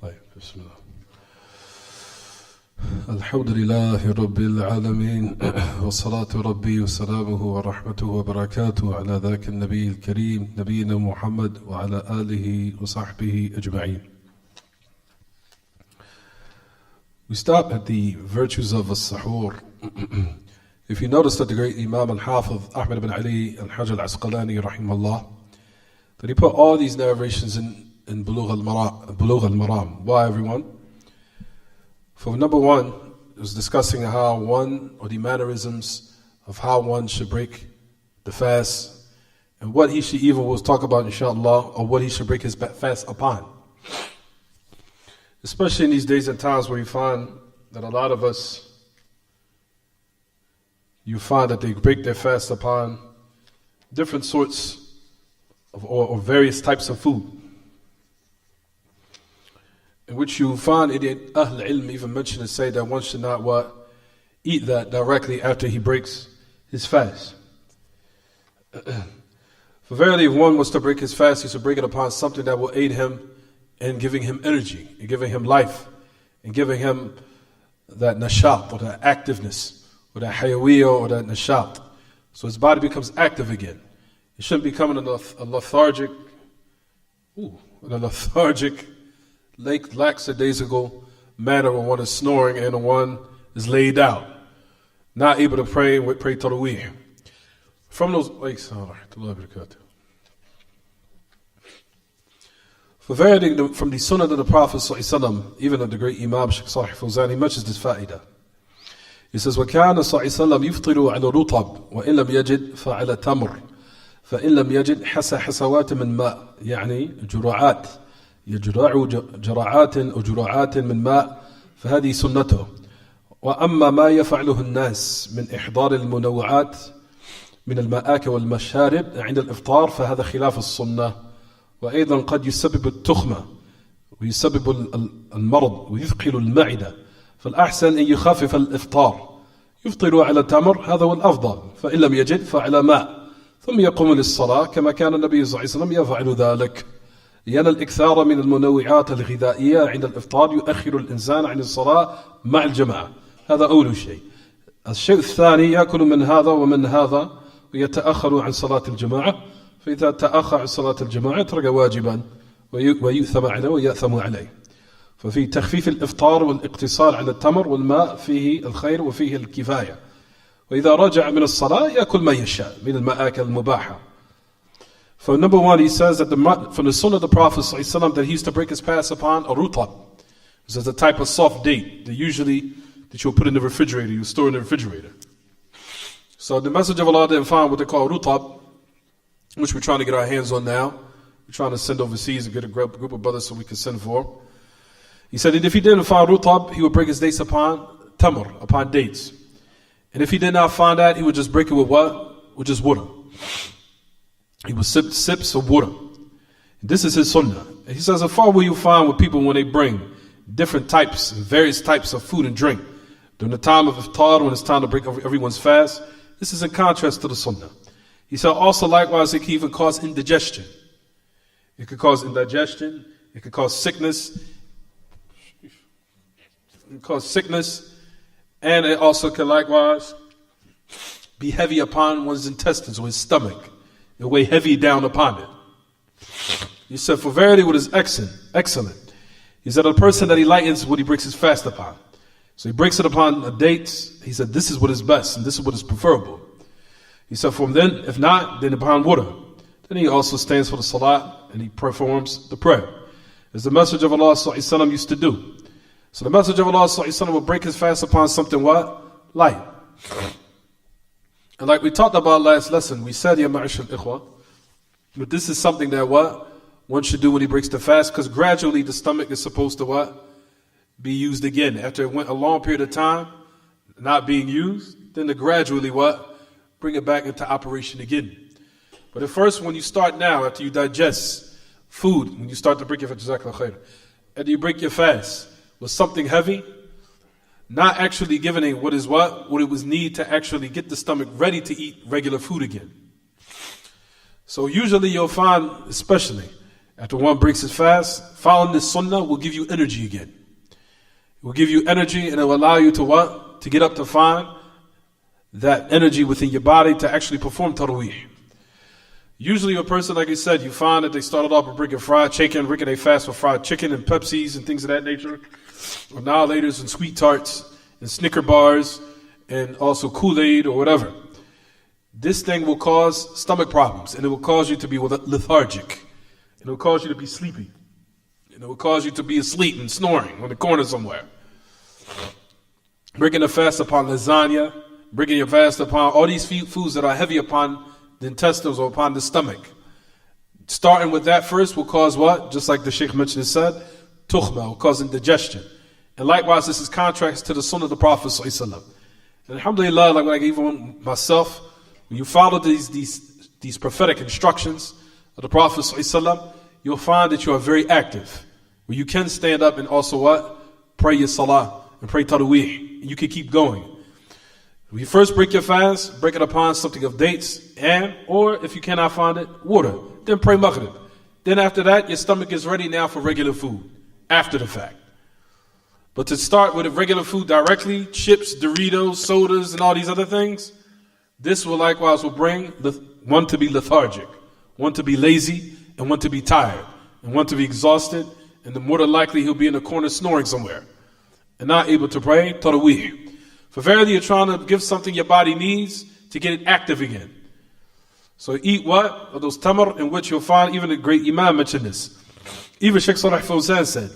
طيب بسم الله. الحمد لله رب العالمين والصلاة ربي وسلامه ورحمته وبركاته على ذاك النبي الكريم نبينا محمد وعلى آله وصحبه أجمعين. We stop at the virtues of as-sahur. If you notice that the great Imam al-Hafiz Ahmad ibn Ali al-Hajj al-Asqalani rahimahullah, that he put all these narrations in Bulugh al-Maram. Why, everyone? For number one, it was discussing how one, or the mannerisms of how one should break the fast, and what he should even was talk about inshallah, or what he should break his fast upon. Especially in these days and times where you find that a lot of us, you find that they break their fast upon different sorts of, or various types of food. In which you find Ahl Ilm even mention and say that one should not eat that directly after he breaks his fast. For verily, if one was to break his fast, he should break it upon something that will aid him in giving him energy, and giving him life, and giving him that nashat, or that activeness, or that hayawiyah, or that nashat. So his body becomes active again. It shouldn't become a lethargic, lackadaisical manner where one is snoring and one is laid out, not able to pray and pray tarawih. From those, for verily, from the sunnah of the Prophet ﷺ, even of the great Imam Shaykh Salih Fawzan, he mentions this fa'idah. He says, وَكَانَ صَلَّى اللَّهُ يُفْطِرُ عَلَى رُطَبٍ وَإِن لَمْ يَجِدْ فَعَلَى تَمْرٍ فإن لم يجد حسوات من ماء، يعني جرعات جرعات من ماء، فهذه سنته. وأما ما يفعله الناس من إحضار المنوعات من المآكل والمشارب عند الإفطار فهذا خلاف السنة، وأيضا قد يسبب التخمة ويسبب المرض ويثقل المعدة، فالأحسن أن يخفف الإفطار، يفطر على تمر، هذا هو الأفضل، فإن لم يجد فعلى ماء، ثم يقوم للصلاة كما كان النبي صلى الله عليه وسلم يفعل ذلك، لأن الإكثار من المنوعات الغذائية عند الإفطار يؤخر الإنسان عن الصلاة مع الجماعة. هذا أول شيء. الشيء الثاني، يأكل من هذا ومن هذا ويتأخر عن صلاة الجماعة، فإذا تأخر عن صلاة الجماعة ترك واجبا ويؤثم عليه ويأثم عليه. ففي تخفيف الإفطار والاقتصار على التمر والماء فيه الخير وفيه الكفاية. وإذا رجع من الصلاة يأكل ما يشاء من المآكل المباحة. For number one, he says that from the sunnah of the Prophet ﷺ, that he used to break his fast upon a rutab. This is a type of soft date that you'll put in the refrigerator, you store in the refrigerator. So the Messenger of Allah didn't find what they call rutab, which we're trying to get our hands on now. We're trying to send overseas and get a group of brothers so we can send for. He said that if he didn't find rutab, he would break his dates upon tamr, upon dates. And if he did not find that, he would just break it with what? With just water. He would sip sips of water. This is his sunnah. And he says, how far will you find with people when they bring different types, various types of food and drink during the time of iftar, when it's time to break everyone's fast? This is in contrast to the sunnah. He said also likewise, it can even cause indigestion. It could cause indigestion. It could cause sickness. It could cause sickness. And it also can likewise be heavy upon one's intestines or his stomach. It weigh heavy down upon it. He said, for verily what is excellent. He said, a person that he lightens what he breaks his fast upon. So he breaks it upon a date. He said, this is what is best and this is what is preferable. He said, from then, if not, then upon water. Then he also stands for the salat and he performs the prayer, as the Messenger of Allah ﷺ used to do. So the Messenger of Allah ﷺ would break his fast upon something what? Light. And like we talked about last lesson, we said, Ya ma'ashal ikhwa, but this is something that what? One should do when he breaks the fast, because gradually the stomach is supposed to what? Be used again. After it went a long period of time not being used, then to gradually what? Bring it back into operation again. But at first, when you start now, after you digest food, when you start to break your fast, after you break your fast with something heavy, not actually giving it what it was need to actually get the stomach ready to eat regular food again. So usually you'll find, especially After one breaks his fast, following this sunnah will give you energy again. It will give you energy and it will allow you to what? To get up to find that energy within your body to actually perform tarawih. Usually a person, like I said, you find that they started off with breaking fried chicken, breaking their fast with fried chicken and Pepsis and things of that nature, or annihilators and sweet tarts and Snicker bars and also Kool-Aid or whatever. This thing will cause stomach problems and it will cause you to be lethargic. And it will cause you to be sleepy. And it will cause you to be asleep and snoring on the corner somewhere. Breaking a fast upon lasagna, breaking your fast upon all these foods that are heavy upon the intestines or upon the stomach. Starting with that first will cause what? Just like the Sheikh mentioned, said, tukhma, will cause indigestion. And likewise, this is contrast to the sunnah of the Prophet ﷺ. And alhamdulillah, like even myself, when you follow these prophetic instructions of the Prophet ﷺ, you'll find that you are very active. Where you can stand up and also what? Pray your salah and pray tarawih. And you can keep going. When you first break your fast, break it upon something of dates and, or if you cannot find it, water. Then pray maghrib. Then after that, your stomach is ready now for regular food. After the fact. But to start with regular food directly, chips, Doritos, sodas, and all these other things, this will likewise will bring one to be lethargic, one to be lazy, and one to be tired, and one to be exhausted, and the more than likely he'll be in a corner snoring somewhere, and not able to pray tarawih. For verily you're trying to give something your body needs to get it active again. So eat what? Of those tamar, in which you'll find, even the great Imam mentioned this. Even Sheikh Salih Fawzan said,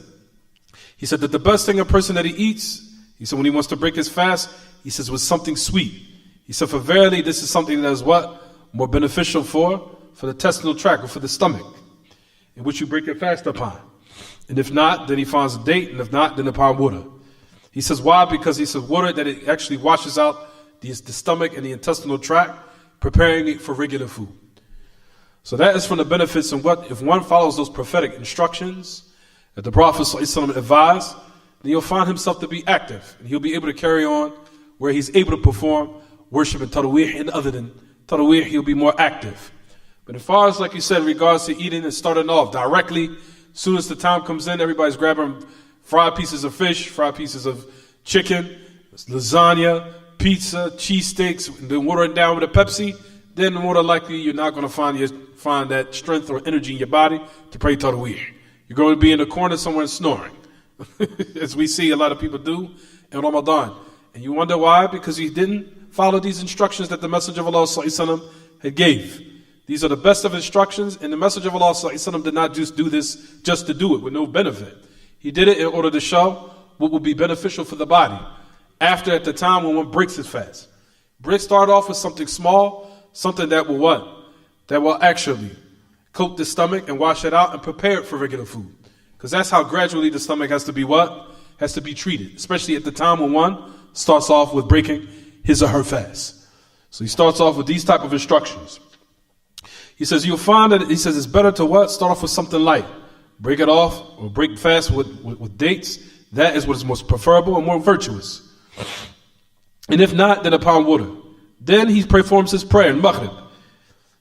he said that the best thing a person that he eats, he said when he wants to break his fast, he says with something sweet. He said for verily this is something that is what? More beneficial for the intestinal tract or for the stomach, in which you break your fast upon. And if not, then he finds a date, and if not, then upon water. He says why? Because he says water that it actually washes out the stomach and the intestinal tract, preparing it for regular food. So that is from the benefits and what if one follows those prophetic instructions that the Prophet ﷺ advised, then you'll find himself to be active. And he'll be able to carry on where he's able to perform worship and tarawih, and other than tarawih, he'll be more active. But as far as, like you said, in regards to eating and starting off directly, as soon as the time comes in, everybody's grabbing fried pieces of fish, fried pieces of chicken, lasagna, pizza, cheesesteaks, and then water it down with a Pepsi, then more than likely you're not going to find that strength or energy in your body to pray tarawih. You're going to be in a corner somewhere snoring, as we see a lot of people do in Ramadan. And you wonder why? Because he didn't follow these instructions that the Messenger of Allah ﷺ had gave. These are the best of instructions, and the Messenger of Allah ﷺ did not just do this just to do it with no benefit. He did it in order to show what would be beneficial for the body. After, at the time when one breaks his fast. Start off with something small, something that will what? That will actually coat the stomach and wash it out and prepare it for regular food. Because that's how gradually the stomach has to be what? Has to be treated. Especially at the time when one starts off with breaking his or her fast. So he starts off with these type of instructions. He says you'll find that, he says it's better to what? Start off with something light. Break it off or break fast with dates. That is what is most preferable and more virtuous. And if not, then upon water. Then he performs his prayer in Maghrib.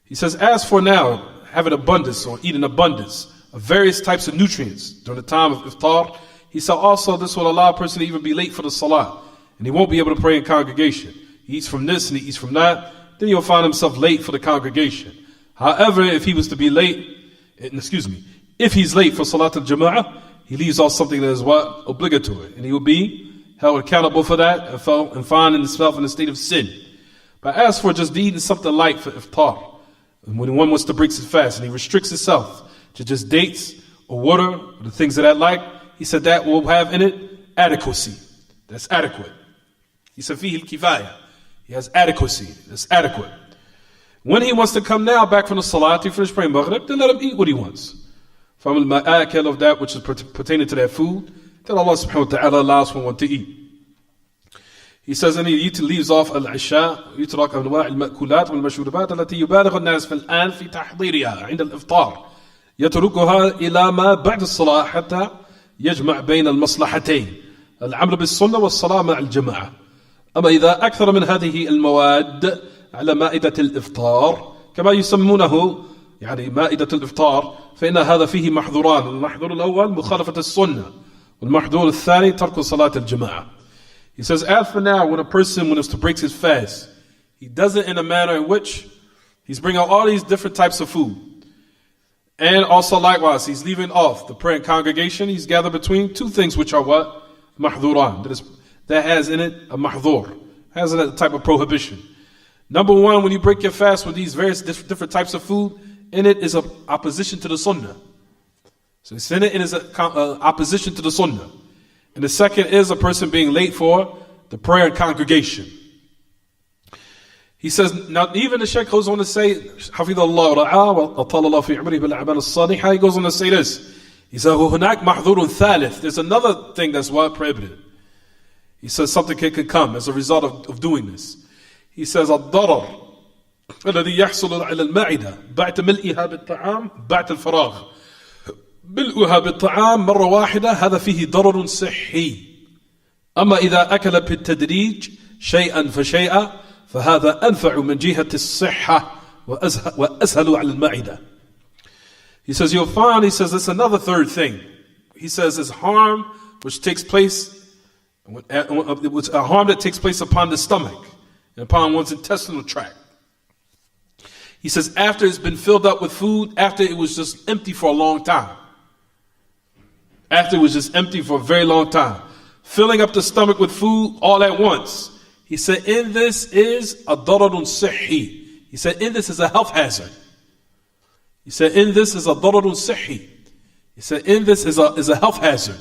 He says, as for now, have an abundance or eat an abundance of various types of nutrients during the time of iftar. He said also this will allow a person to even be late for the salah. And he won't be able to pray in congregation. He eats from this and he eats from that. Then he'll find himself late for the congregation. However, if he was to be late, if he's late for Salat al-Jama'ah, he leaves off something that is what? Obligatory. And he will be held accountable for that and find himself in a state of sin. But as for just eating something light for iftar, and when one wants to break his fast and he restricts himself to just dates or water, or the things that I like, he said that will have in it adequacy. That's adequate. He said fihi al-kifaya. He has adequacy. That's adequate. When he wants to come now back from the salat, he finished praying maghrib, then let him eat what he wants. From al-ma'akil of that which is pertaining to that food, that Allah subhanahu wa ta'ala allows for one to eat. He says, and he leaves off al-isha, يترك أنواع المأكولات والمشروبات التي يبالغ الناس في الآن في تحضيرها عند الإفطار. يتركها إلى ما بعد الصلاة حتى يجمع بين المصلحتين العمل بالسنة والصلاة مع الجماعة. أما إذا أكثر من هذه المواد على مائدة الإفطار كما يسمونه يعني مائدة الإفطار فإن هذا فيه محظوران. المحظور الأول مخالفة السنة والمحظور الثاني ترك صلاة الجماعة. He says, as for now, when a person wants to break his fast, he does it in a manner in which he's bringing out all these different types of food. And also likewise, he's leaving off the prayer congregation. He's gathered between two things which are what? Mahduran. That has in it a mahdur. Has in it a type of prohibition. Number one, when you break your fast with these various different types of food, in it is an opposition to the sunnah. So it's in it is an opposition to the sunnah. And the second is a person being late for the prayer congregation. He says, now even the Shaykh goes on to say, Hafidhullah ra'a wa atallallah fi umrihi bil a'mal as-salihah. He goes on to say this. He says, hunak mahdhurun thalith. There's another thing that's what prohibited. He says something could come as a result of doing this. He says, الضرر الذي يحصل على المعدة بعد ملئها بالطعام بعد الفراغ. ملئها بالطعام مرة واحدة هذا فيه ضرر صحي. أما إذا أكل بالتدريج شيئا فشيئا فهذا أنفع من جهة الصحة وأسهل على المعدة. He says, you'll find, he says, it's another third thing. He says, it's harm which takes place, it's a harm that takes place upon the stomach and upon one's intestinal tract. He says, after it's been filled up with food, after it was just empty for a long time. After it was just empty for a very long time. Filling up the stomach with food all at once. He said, in this is a dararun sihi. He said, in this is a health hazard. He said, in this is a dararun sihi. He said, in this is a health hazard.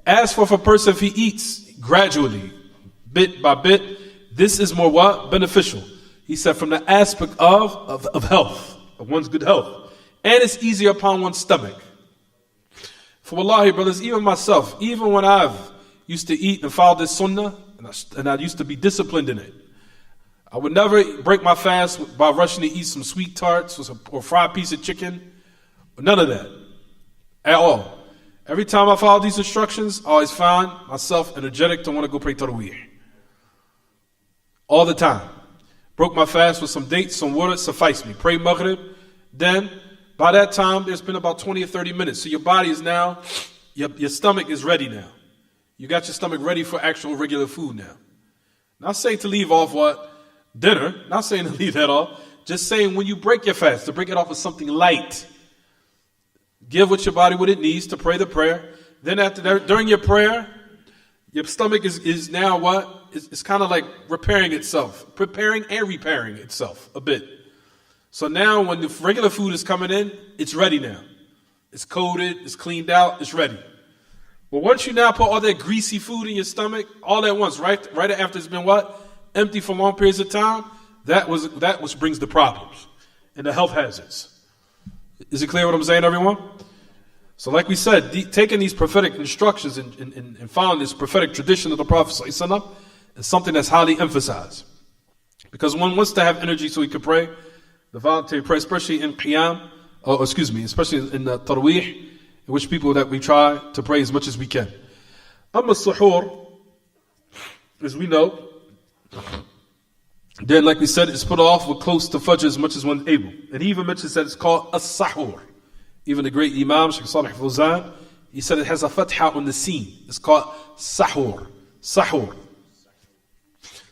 As for if a person, if he eats gradually, bit by bit, this is more what? Beneficial. He said, from the aspect of health, of one's good health. And it's easier upon one's stomach. For wallahi, brothers, even myself, even when I've used to eat and follow this sunnah, and I used to be disciplined in it, I would never break my fast by rushing to eat some sweet tarts or fried piece of chicken. None of that. At all. Every time I follow these instructions, I always find myself energetic to want to go pray Taraweeh. All the time. Broke my fast with some dates, some water, suffice me. Pray Maghrib. Then, by that time, there's been about 20 or 30 minutes. So your body is now, your stomach is ready now. You got your stomach ready for actual regular food now. Not saying to leave off what? Dinner. Not saying to leave that off. Just saying when you break your fast, to break it off with something light. Give what your body what it needs to pray the prayer. Then after that, during your prayer, your stomach is now what? It's kind of like repairing itself. Preparing and repairing itself a bit. So now when the regular food is coming in, it's ready now. It's coated, it's cleaned out, it's ready. But once you now put all that greasy food in your stomach, all at once, right after it's been what? Empty for long periods of time, that which brings the problems and the health hazards. Is it clear what I'm saying, everyone? So like we said, taking these prophetic instructions and following this prophetic tradition of the Prophet ﷺ is something that's highly emphasized. Because one wants to have energy so he can pray, the voluntary prayer, especially in Qiyam, especially in the Taraweeh, in which people that we try to pray as much as we can. Amma suhoor, as we know, then like we said, it's put off with close to Fajr as much as one's able. And he even mentions that it's called as-sahur. Even the great Imam, Shaykh Salih Fawzan, he said it has a fatha on the sin. It's called sahur. Sahur.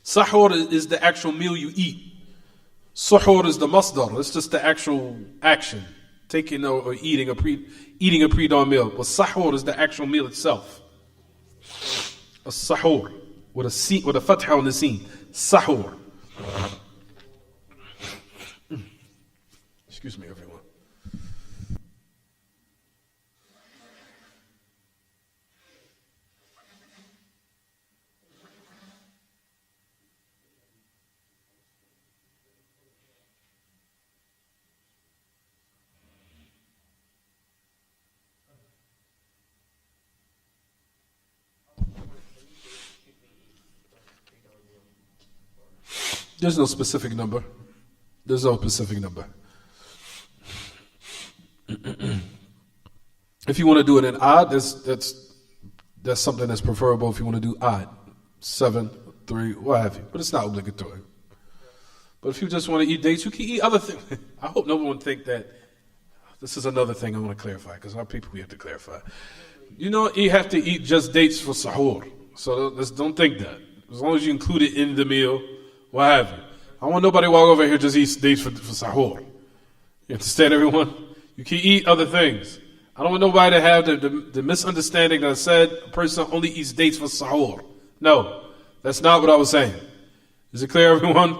Sahur is the actual meal you eat. Suhoor is the masdar. It's just the actual action. Taking or eating a pre-dawn meal. But sahur is the actual meal itself. A sahur. With a fatha on the sin. Sahur. Excuse me, everyone. There's no specific number. There's no specific number. If you want to do it in odd, that's something that's preferable if you want to do odd. 7, 3, what have you. But it's not obligatory. But if you just want to eat dates, you can eat other things. I hope no one think that. This is another thing I want to clarify, because our people we have to clarify. You have to eat just dates for sahur. So don't think that. As long as you include it in the meal, what have you. I don't want nobody to walk over here just eat dates for sahur. You understand, everyone? You can eat other things. I don't want nobody to have the misunderstanding that I said a person only eats dates for sahur. No, that's not what I was saying. Is it clear, everyone?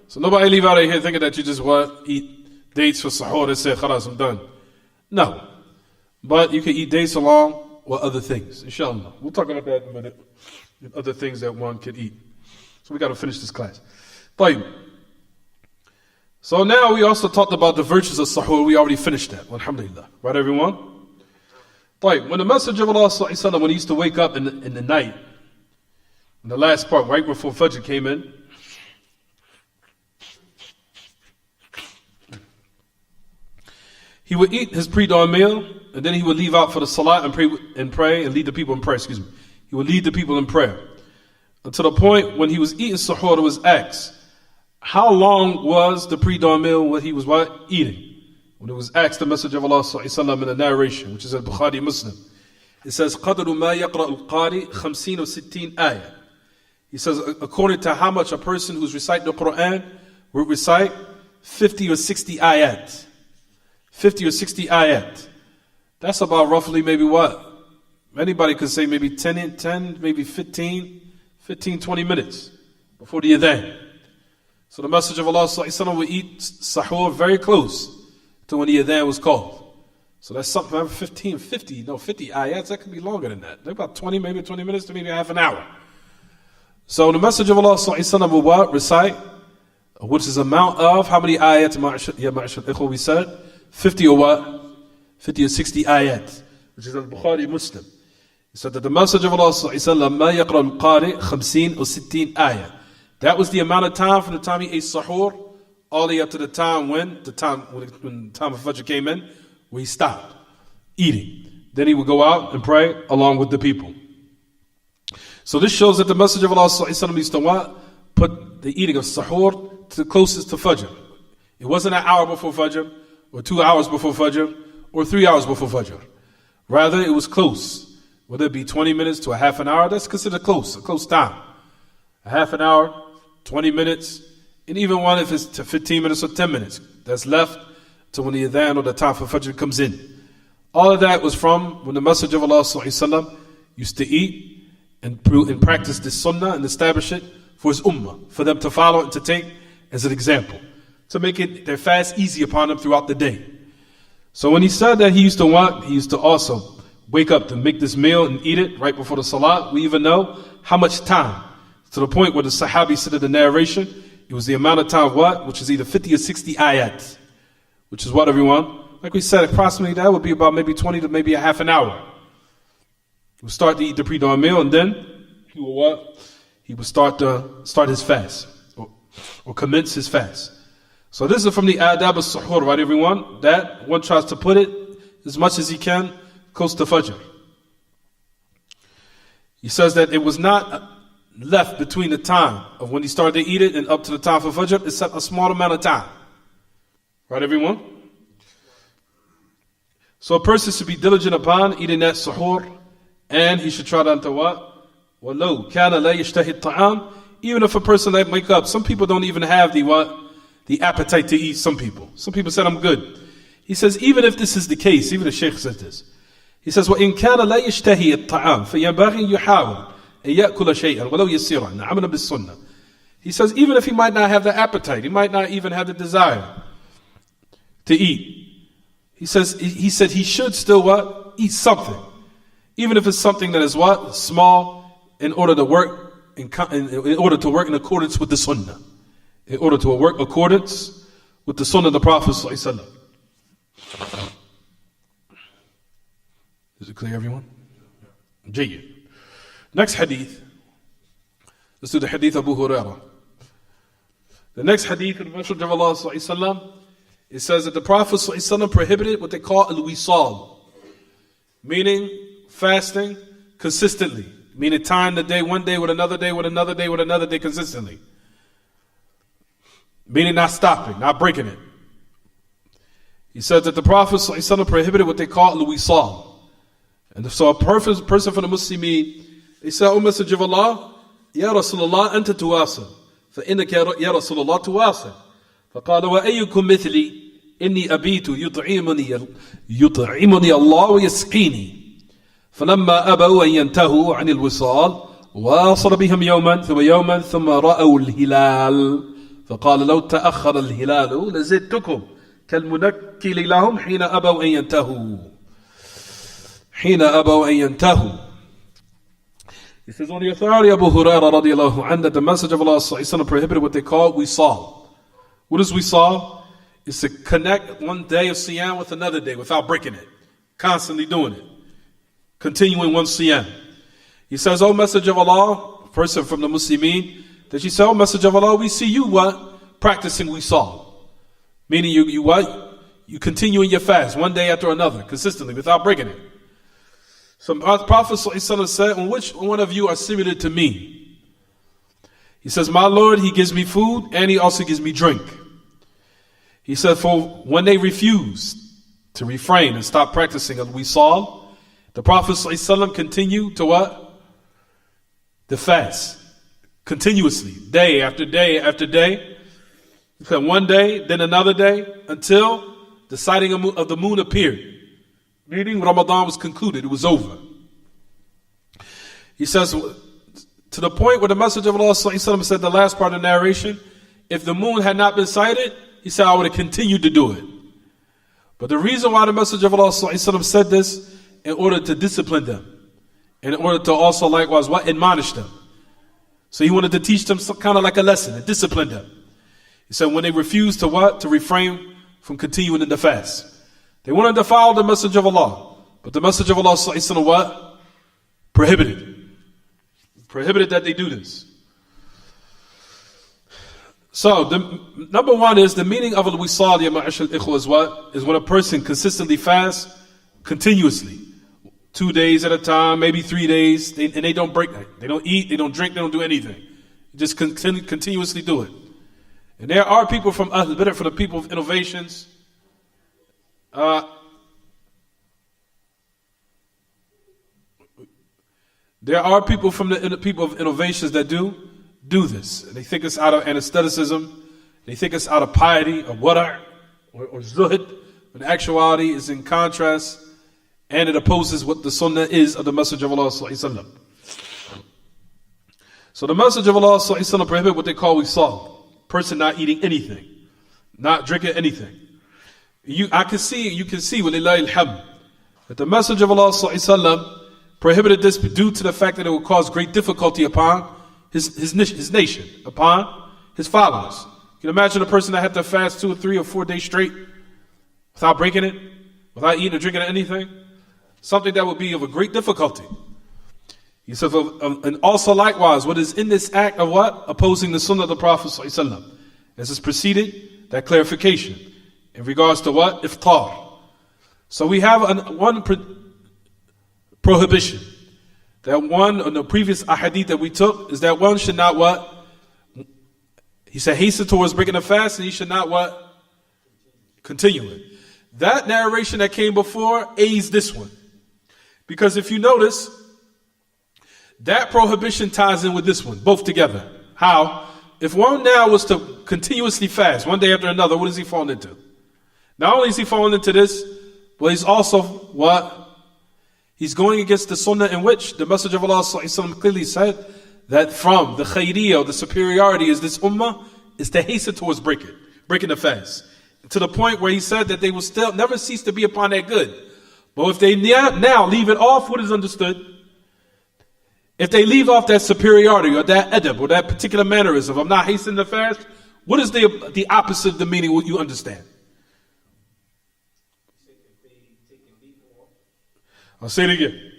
So nobody leave out of here thinking that you just eat dates for sahur and say, khalas, I'm done. No. But you can eat dates along with other things, inshallah. We'll talk about that in a minute. Other things that one can eat. So we got to finish this class. طيب. So now we also talked about the virtues of sahur. We already finished that. Alhamdulillah. Right, everyone? طيب. When the Messenger of Allah, when he used to wake up in the night, in the last part, right before Fajr came in, he would eat his pre-dawn meal, and then he would leave out for the salat and pray and lead the people in prayer. He would lead the people in prayer. Until the point when he was eating sahur, it was asked, how long was the pre-dawn meal what he was eating? When it was asked the Messenger of Allah in the narration, which is in Bukhari Muslim, it says, قَدْرُ مَا يَقْرَأُ الْقَارِ 50 و 60 آيَةً. He says, according to how much a person who's reciting the Quran will recite 50 or 60 ayat. 50 or 60 ayat. That's about roughly maybe what? Anybody could say maybe 10, maybe 15, 20 minutes before the adhan. So the Messenger of Allah would eat sahur very close to when the adhan was called. So that's something, 50 ayats, that could be longer than that. They're about 20 minutes to maybe half an hour. So the Messenger of Allah would recite, which is amount of, how many ayats, we said? 50 or what? 50 or 60 ayat, which is in Bukhari Muslim. He said that the Messenger of Allah مَا يَقْرَأُ الْقَارِ 50 or 60 ayat. That was the amount of time from the time he ate sahur all the way up to the time when the time of Fajr came in, where he stopped eating. Then he would go out and pray along with the people. So this shows that the Messenger of Allah used to put the eating of sahur to the closest to Fajr. It wasn't an hour before Fajr, or 2 hours before Fajr, or 3 hours before Fajr. Rather, it was close. Whether it be 20 minutes to a half an hour, that's considered close, a close time. A half an hour, 20 minutes, and even one if it's to 15 minutes or 10 minutes. That's left to when the adhan or the time for Fajr comes in. All of that was from when the Messenger of Allah used to eat and practice this sunnah and establish it for his ummah, for them to follow and to take as an example, to make it their fast easy upon them throughout the day. So when he said that he used to also wake up to make this meal and eat it right before the salat, we even know how much time. To the point where the Sahabi said in the narration, it was the amount of time which is either 50 or 60 ayat. Which is what, everyone? Like we said, approximately that would be about maybe 20 to maybe a half an hour. He would start to eat the pre-dawn meal, and then he would He would start his fast, or commence his fast. So this is from the adab al-suhur, right, everyone? That one tries to put it as much as he can close to Fajr. He says that it was not left between the time of when he started to eat it and up to the time for Fajr, except a small amount of time. Right, everyone? So a person should be diligent upon eating that suhoor, and he should try to enter what? وَلَوْ كَانَ لَا يَشْتَهِ الطَّعَامِ. Even if a person that wake up, some people don't even have the appetite to eat, some people. Some people said, I'm good. He says, even if this is the case, even the Shaykh says this, he says, وَإِنْ كَانَ لَا يَشْتَهِ الطَّعَامِ فَيَنْبَغِي يُحَاوِلْ أَنْ يَأْكُلَ شَيْئًا وَلَوْ يَسِيرًا عَمَلًا بِالسُّنَّةِ. He says, even if he might not have the appetite, he might not even have the desire to eat, he said he should still what? Eat something. Even if it's something that is what? Small, in order to work in accordance with the sunnah. In order to work in accordance with the sunnah of the Prophet ﷺ. Is it clear, everyone? Jayyid. Next hadith. Let's do the hadith of Abu Hurairah. The next hadith of the Messenger of Allah ﷺ, it says that the Prophet ﷺ prohibited what they call al-wisal, meaning fasting consistently, meaning tying the day one day with another day with another day with another day consistently. meaning not stopping, not breaking it. He says that the Prophet ﷺ prohibited what they call al-wisal. And so a person from the Muslimin, they say, O Messenger of Allah, Ya Rasulullah, anta tuwasil. فإنك يا رسول الله تواصل. فقال وأيكم مثلي إني أبيت يطعمني الله ويسقيني. فلما أبوا أن ينتهوا عن الوصال واصل بهم يوما ثم رأوا الهلال فقال لو تأخر الهلال لزدتكم كالمنكل لهم حين أبوا أن ينتهوا. He says, on the authority of Abu Hurairah radiallahu anhu, that the Messenger of Allah prohibited what they call wisal. What is wisal? It's to connect one day of siyam with another day without breaking it. Constantly doing it. Continuing one siyam. He says, O Messenger of Allah, person from the Muslimin, that she said, O Messenger of Allah, we see you what? Practicing wisal. Meaning you what? You continue in your fast one day after another, consistently, without breaking it. So the Prophet ﷺ said, which one of you are similar to me? He says, my Lord, he gives me food and he also gives me drink. He said, for when they refused to refrain and stop practicing, as we saw, the Prophet ﷺ continued to what? The fast. Continuously, day after day after day. He said one day, then another day, until the sighting of the moon appeared. Meaning Ramadan was concluded, it was over. He says, to the point where the Messenger of Allah said the last part of the narration, if the moon had not been sighted, he said, I would have continued to do it. But the reason why the Messenger of Allah said this, in order to discipline them, and in order to also likewise what? Admonish them. So he wanted to teach them some kind of like a lesson, and discipline them. He said when they refused to what? To refrain from continuing in the fast. They wanted to follow the Messenger of Allah. But the Messenger of Allah what? Prohibited that they do this. So, number one is the meaning of al-wisal, ya ma'ash al-ikhwa, is what? Is when a person consistently fasts continuously. 2 days at a time, maybe 3 days, and they don't break that. They don't eat, they don't drink, they don't do anything. Just continuously do it. And there are people from Ahl Bid'ah, from the people of innovations, there are people from the people of innovations that do this. They think it's out of anestheticism. They think it's out of piety or wara' or zuhd. But in actuality, it's in contrast, and it opposes what the sunnah is of the Messenger of Allah sallallahu alaihi wasallam. So the Messenger of Allah sallallahu alaihi wasallam prohibited what they call wisal. Person not eating anything, not drinking anything. You can see with lillahi alhamd that the Messenger of Allah sallallahu alaihi wasallam prohibited this due to the fact that it would cause great difficulty upon his nation, upon his followers. You can imagine a person that had to fast 2 or 3 or 4 days straight without breaking it, without eating or drinking anything. Something that would be of a great difficulty. He said, and also likewise, what is in this act of what? Opposing the sunnah of the Prophet ﷺ. As is preceded, that clarification in regards to what? Iftar. So we have one prohibition. That one, on the previous ahadith that we took, is that one should not what? He said, hasten towards breaking the fast, and he should not what? Continue it. That narration that came before aids this one. Because if you notice, that prohibition ties in with this one, both together. How? If one now was to continuously fast, one day after another, what is he falling into? Not only is he falling into this, but he's also what? He's going against the sunnah in which the Messenger of Allah clearly said that from the khayriyah, the superiority is this ummah, is to hasten towards breaking the fast. To the point where he said that they will still never cease to be upon that good. But if they now leave it off, what is understood? If they leave off that superiority or that adab or that particular mannerism of not hastening the fast, what is the opposite of the meaning? What you understand? I'll say it again.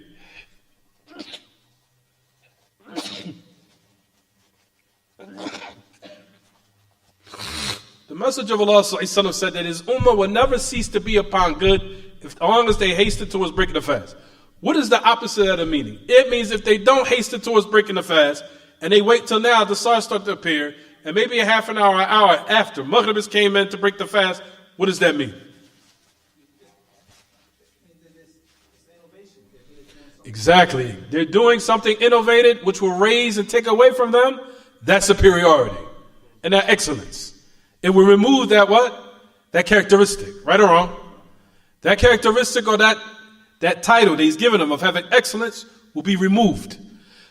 The Messenger of Allah said that his ummah will never cease to be upon good as long as they hasten towards breaking the fast. What is the opposite of the meaning? It means if they don't hasten towards breaking the fast and they wait till now the stars start to appear and maybe a half an hour, an hour after Maghrib came in to break the fast, what does that mean? Exactly. They're doing something innovative which will raise and take away from them that superiority and that excellence. It will remove that what? That characteristic, right or wrong? That characteristic or that title that he's given them of having excellence will be removed.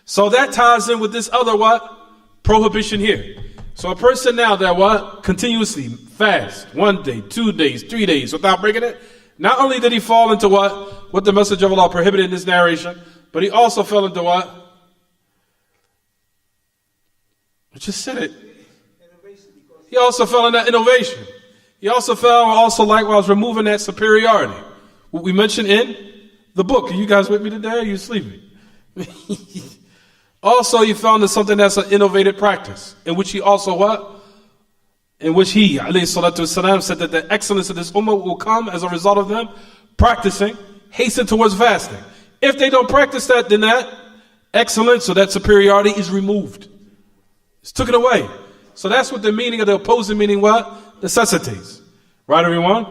So that ties in with this other what? Prohibition here. So a person now that what? Continuously fast 1 day, 2 days, 3 days without breaking it. Not only did he fall into what the Messenger of Allah prohibited in this narration, but he also fell into what? I just said it. He also fell in that innovation. He also fell likewise removing that superiority. What we mentioned in the book. Are you guys with me today? Or are you sleeping? Also, he fell into something that's an innovative practice, in which he also what? In which he, alayhi salatu wasalam, said that the excellence of this ummah will come as a result of them practicing, hasten towards fasting. If they don't practice that, then that excellence or that superiority is removed. It's taken away. So that's what the meaning of the opposing meaning what? Necessitates. Right, everyone?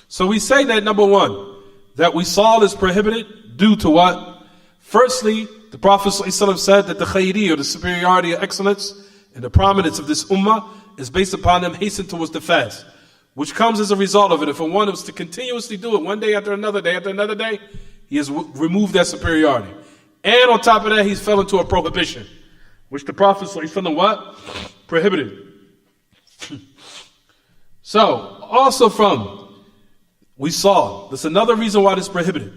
So we say that number one, that we saw is prohibited due to what? Firstly, the Prophet ﷺ said that the khayri or the superiority or excellence and the prominence of this ummah is based upon them hasten towards the fast, which comes as a result of it. If one was to continuously do it 1 day after another day, he has removed that superiority. And on top of that, he's fell into a prohibition, which the Prophet ﷺ what? Prohibited. So, also we saw, there's another reason why this is prohibited.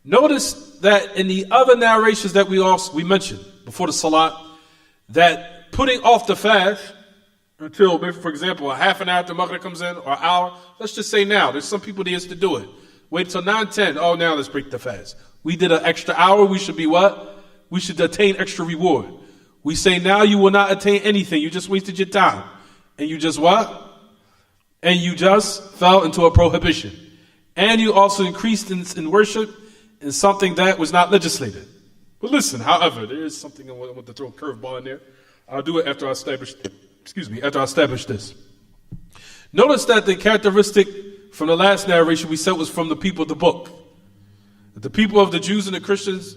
Notice that in the other narrations that we mentioned before the salat, that putting off the fast until, for example, a half an hour after Maghrib comes in, or an hour, let's just say now, there's some people that used to do it. Wait till 9, 10, oh now let's break the fast. We did an extra hour, we should be what? We should attain extra reward. We say now you will not attain anything, you just wasted your time. And you just what? And you just fell into a prohibition. And you also increased in worship in something that was not legislated. But listen, however, there is something I want to throw a curveball in there. I'll do it after I establish this. Notice that the characteristic from the last narration we said was from the people of the book. That the people of the Jews and the Christians,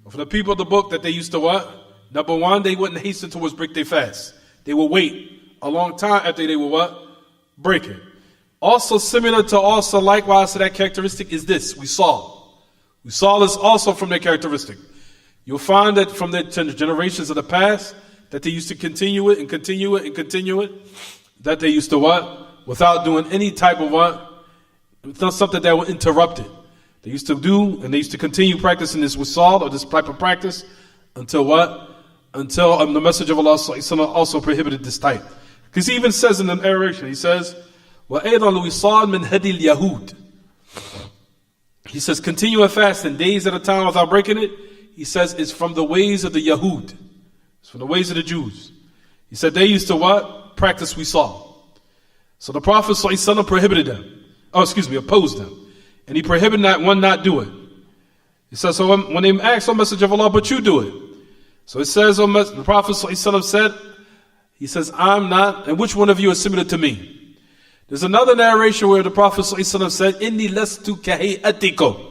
from the people of the book, that they used to what? Number one, they wouldn't hasten towards break their fast. They would wait a long time after they would what? Break it. Also similar to also likewise to that characteristic is this. We saw this also from their characteristic. You'll find that from the generations of the past, that they used to continue it and continue it and continue it. That they used to what? Without doing any type of what? Not something that would interrupt it. They used to do and they used to continue practicing this wisal or this type of practice until what? Until the Messenger of Allah also prohibited this type. Because he even says in the narration, he says, وَأَيْضًا الْوِصَالْ مِنْ هَدِي الْيَهُودِ. He says, continue a fasting days at a time without breaking it. He says, it's from the ways of the Yahud. It's from the ways of the Jews. He said they used to what? Practice wisal. So the Prophet ﷺ prohibited them. Opposed them. And he prohibited that one not do it. He says, so when they asked, O Messenger of Allah, but you do it. So it says, the Prophet ﷺ said, he says, I'm not, and which one of you is similar to me? There's another narration where the Prophet ﷺ said, Inni lastu kahayatikum.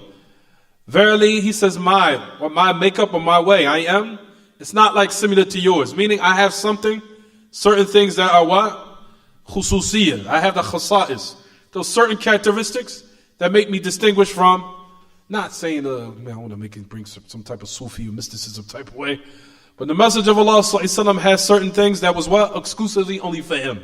Verily, he says, my makeup or my way, I am, it's not like similar to yours. Meaning I have certain things that are what? Khususiyah. I have the khasa'is. Those certain characteristics that make me distinguish from, not saying, man, I want to bring some type of Sufi or mysticism type of way. But the Messenger of Allah ﷺ has certain things that was what? Exclusively only for him.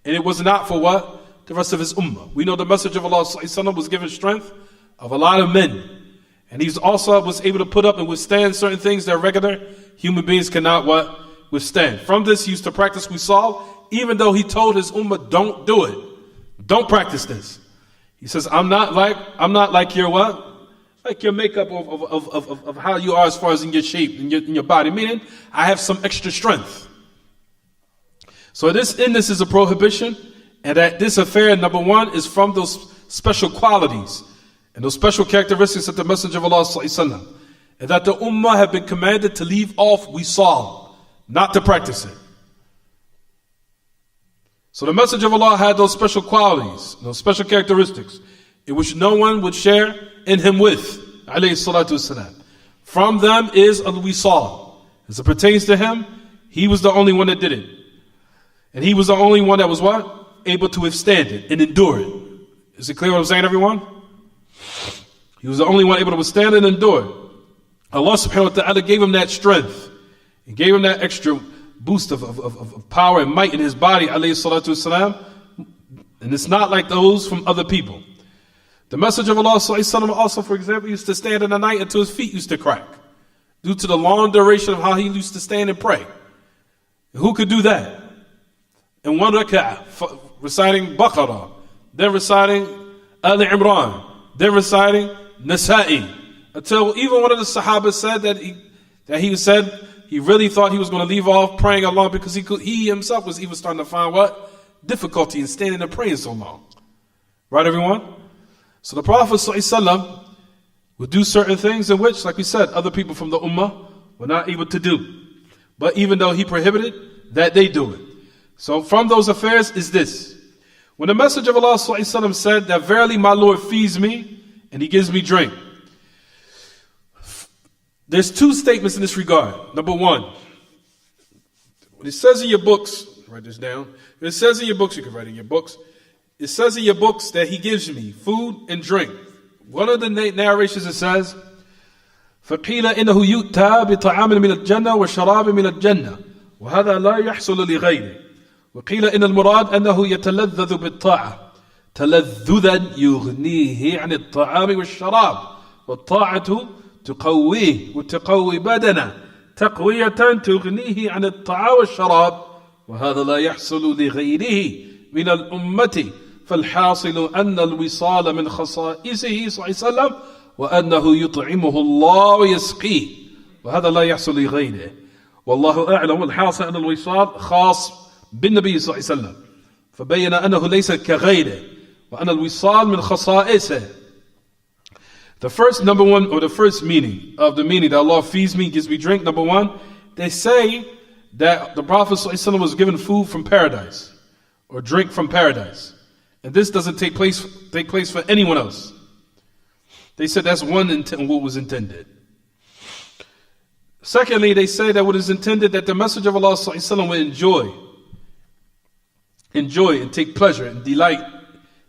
And it was not for what? The rest of his ummah. We know the Messenger of Allah ﷺ was given strength of a lot of men. And he also was able to put up and withstand certain things that regular human beings cannot what? Withstand. From this he used to practice wisal, even though he told his ummah, don't do it. Don't practice this. He says, I'm not like your what? Like your makeup of how you are as far as in your shape, in your body. Meaning, I have some extra strength. So this is a prohibition, and that this affair, number one, is from those special qualities and those special characteristics that the Messenger of Allah ﷺ, and that the ummah have been commanded to leave off wisal, not to practice it. So the Messenger of Allah had those special qualities, those special characteristics, in which no one would share in him with, alayhi salatu wasalam. From them is al-wisal. As it pertains to him, he was the only one that did it. And he was the only one that was what? Able to withstand it and endure it. Is it clear what I'm saying, everyone? He was the only one able to withstand it and endure it. Allah subhanahu wa ta'ala gave him that strength. He gave him that extra boost of power and might in his body, alayhi salatu wasalam. And it's not like those from other people. The Messenger of Allah sallallahu alaihi wasallam also, for example, used to stand in the night until his feet used to crack, due to the long duration of how he used to stand and pray. Who could do that? In one rak'ah, reciting Baqarah, then reciting Ali Imran, then reciting Nasa'i, until even one of the Sahabas said that he really thought he was going to leave off praying Allah, because he himself was even starting to find what? Difficulty in standing and praying so long. Right, everyone? So the Prophet ﷺ would do certain things in which, like we said, other people from the Ummah were not able to do. But even though he prohibited, that they do it. So from those affairs is this. When the Messenger of Allah ﷺ said that verily my Lord feeds me and he gives me drink, there's two statements in this regard. Number one, when it says in your books, write this down. When it says in your books, you can write in your books. It says in your books that he gives me food and drink. One of the narrations it says, فَقِيلَ إِنَّهُ يُؤْتَى بِطَعَامٍ مِنَ الْجَنَّةِ وَشَرَابٍ مِنَ الْجَنَّةِ وَهَذَا لَا يَحْصُلُ لِغَيْرِهِ وَقِيلَ إِنَّ الْمُرَادَ أَنَّهُ يَتَلَذَّذُ بِالطَّاعَةِ تَلَذُّذًا يُغْنِيهِ عَنِ الطَّعَامِ وَالشَّرَابِ وَالطَّاعَةُ تقويه وتقوي بدنه تقوية تغنيه عن الطعام والشراب وهذا لا يحصل لغيره من الأمة فالحاصل أن الوصال من خصائصه صلى الله عليه وسلم وأنه يطعمه الله ويسقيه وهذا لا يحصل لغيره والله أعلم. الحاصل أن الوصال خاص بالنبي صلى الله عليه وسلم فبين أنه ليس كغيره وأن الوصال من خصائصه. The first meaning of the meaning that Allah feeds me, gives me drink, number one, they say that the Prophet ﷺ was given food from paradise or drink from paradise. And this doesn't take place for anyone else. They said that's what was intended. Secondly, they say that what is intended that the Messenger of Allah ﷺ would enjoy and take pleasure and delight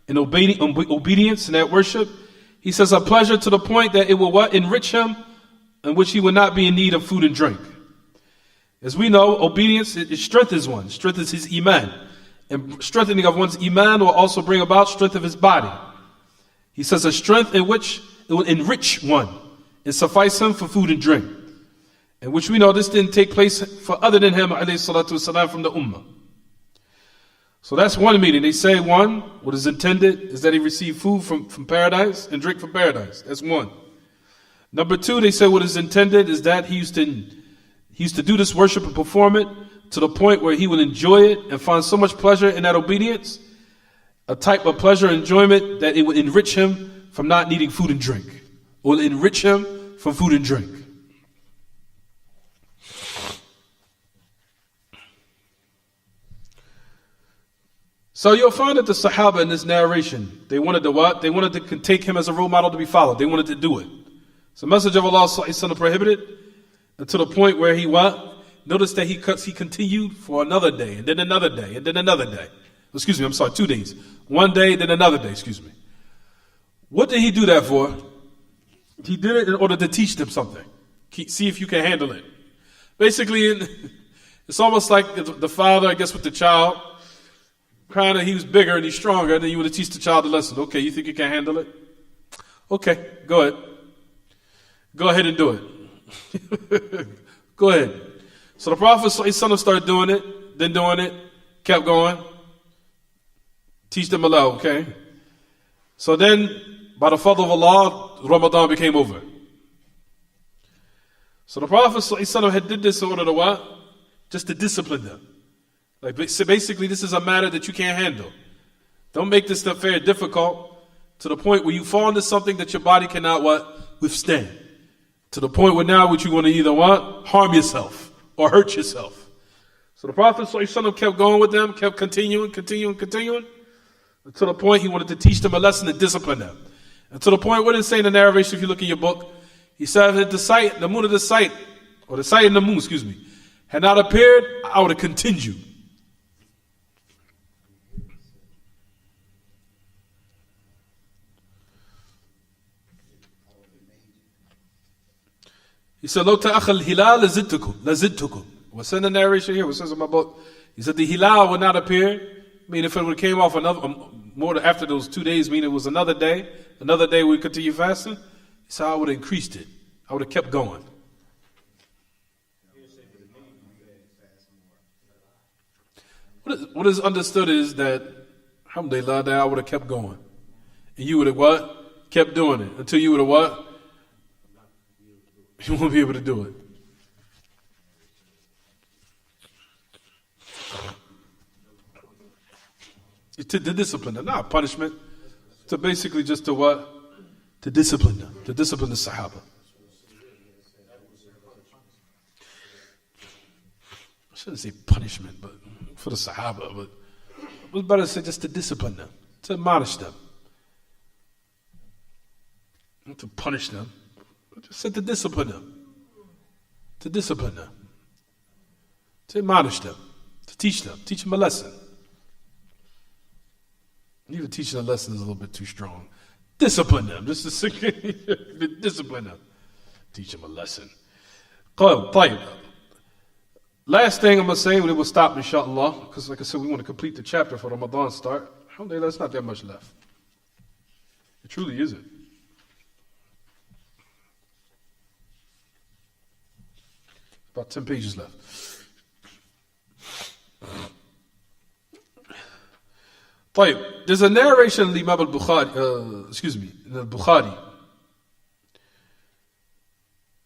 in obedience and that worship. He says a pleasure to the point that it will what? Enrich him, in which he will not be in need of food and drink. As we know, obedience, it strengthens one, strengthens his iman. And strengthening of one's iman will also bring about strength of his body. He says a strength in which it will enrich one and suffice him for food and drink. In which we know this didn't take place for other than him, alayhi salatu wasalam, from the ummah. So that's one meaning. They say one, what is intended is that he received food from paradise and drink from paradise. That's one. Number two, they say what is intended is that he used to do this worship and perform it to the point where he will enjoy it and find so much pleasure in that obedience, a type of pleasure and enjoyment that it will enrich him from not needing food and drink. It will enrich him from food and drink. So you'll find that the Sahaba in this narration, they wanted to what? They wanted to take him as a role model to be followed. They wanted to do it. So Messenger of Allah prohibited to the point where he what? Notice that he continued for another day, and then another day, and then another day. 2 days. One day, then another day, What did he do that for? He did it in order to teach them something. See if you can handle it. Basically, it's almost like the father, I guess, with the child. Kind of, he was bigger and he's stronger, and then you would teach the child a lesson. Okay, you think you can handle it? Okay, go ahead. Go ahead and do it. Go ahead. So the Prophet ﷺ started doing it, then doing it, kept going. Teach them Allah, okay? So then, by the fadl of Allah, Ramadan became over. So the Prophet ﷺ had did this in order to what? Just to discipline them. Like basically, this is a matter that you can't handle. Don't make this affair difficult to the point where you fall into something that your body cannot what? Withstand. To the point where now what you want to either what? Harm yourself or hurt yourself. So the Prophet ﷺ kept going with them, kept continuing, until the point he wanted to teach them a lesson and discipline them. And to the point, what did it say in the narration if you look in your book? He said that the moon of the sight, or the sight in the moon, had not appeared, I would have continued. He said, "Lo ta'akhal hilal lazidtukum." What's in the narration here? What says in my book? He said the hilal would not appear. I mean, if it would have came off more after those 2 days, meaning it was another day we continue fasting. He said I would have increased it. I would have kept going. What is understood is that, alhamdulillah, that I would have kept going, and you would have what? Kept doing it until you would have what? You won't be able to do it. To discipline them, not punishment. To basically just to what? To discipline them. To discipline the Sahaba. I shouldn't say punishment, but for the Sahaba, but it was better to say just to discipline them, to admonish them. Not to punish them. Just said to discipline them. To discipline them. To admonish them. To teach them a lesson. Even teaching a lesson is a little bit too strong. Discipline them. Just to discipline them. Teach them a lesson. Last thing I'm going to say, we will stop inshallah, because like I said, we want to complete the chapter for Ramadan start. Alhamdulillah, there's not that much left. It truly isn't. About 10 pages left. There's a narration in Imam al-Bukhari,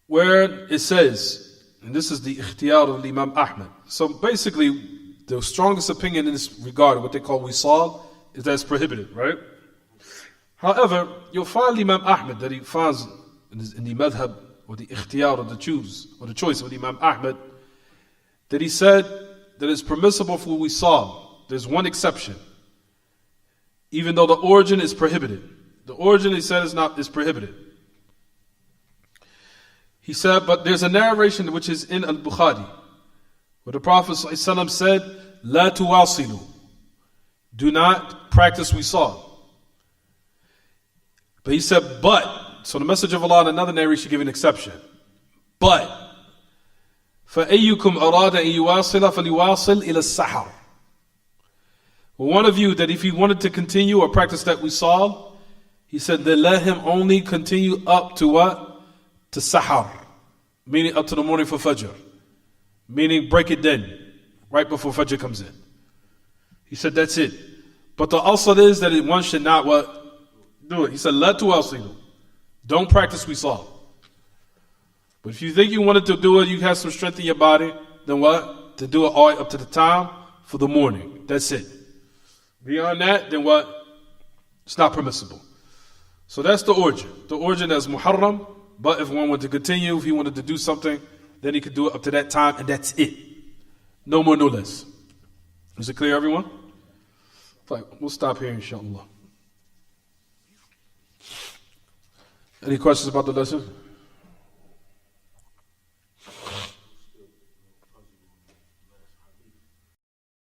where it says, and this is the ikhtiyar of Imam Ahmad. So basically, the strongest opinion in this regard, what they call wisal, is that it's prohibited, right? However, you'll find Imam Ahmad that he finds in the madhab, or the ikhtiyar, or the choice of Imam Ahmad, that he said that it's permissible for wisal. There's one exception. Even though the origin is prohibited. The origin, he said, is prohibited. He said, but there's a narration which is in Al-Bukhari, where the Prophet ﷺ said, "La tuwasilu." Do not practice wisal. But he said, so the message of Allah in another narration give an exception. But, فَأَيُّكُمْ أَرَادَ أَن يُوَاصِلَ فَلْيُوَاصِلْ إِلَى السَّحَرِ. One of you that if he wanted to continue or practice that wisal, he said then let him only continue up to what? To sahar. Meaning up to the morning for fajr. Meaning break it then, right before fajr comes in. He said that's it. But the asl is that one should not what? Do it. He said la tuwasilu. Don't practice wisal. But if you think you wanted to do it, you have some strength in your body, then what? To do it all up to the time for the morning. That's it. Beyond that, then what? It's not permissible. So that's the origin. The origin is muharram, but if one wanted to continue, if he wanted to do something, then he could do it up to that time, and that's it. No more, no less. Is it clear, everyone? Fine. We'll stop here, inshallah. Any questions about the lesson?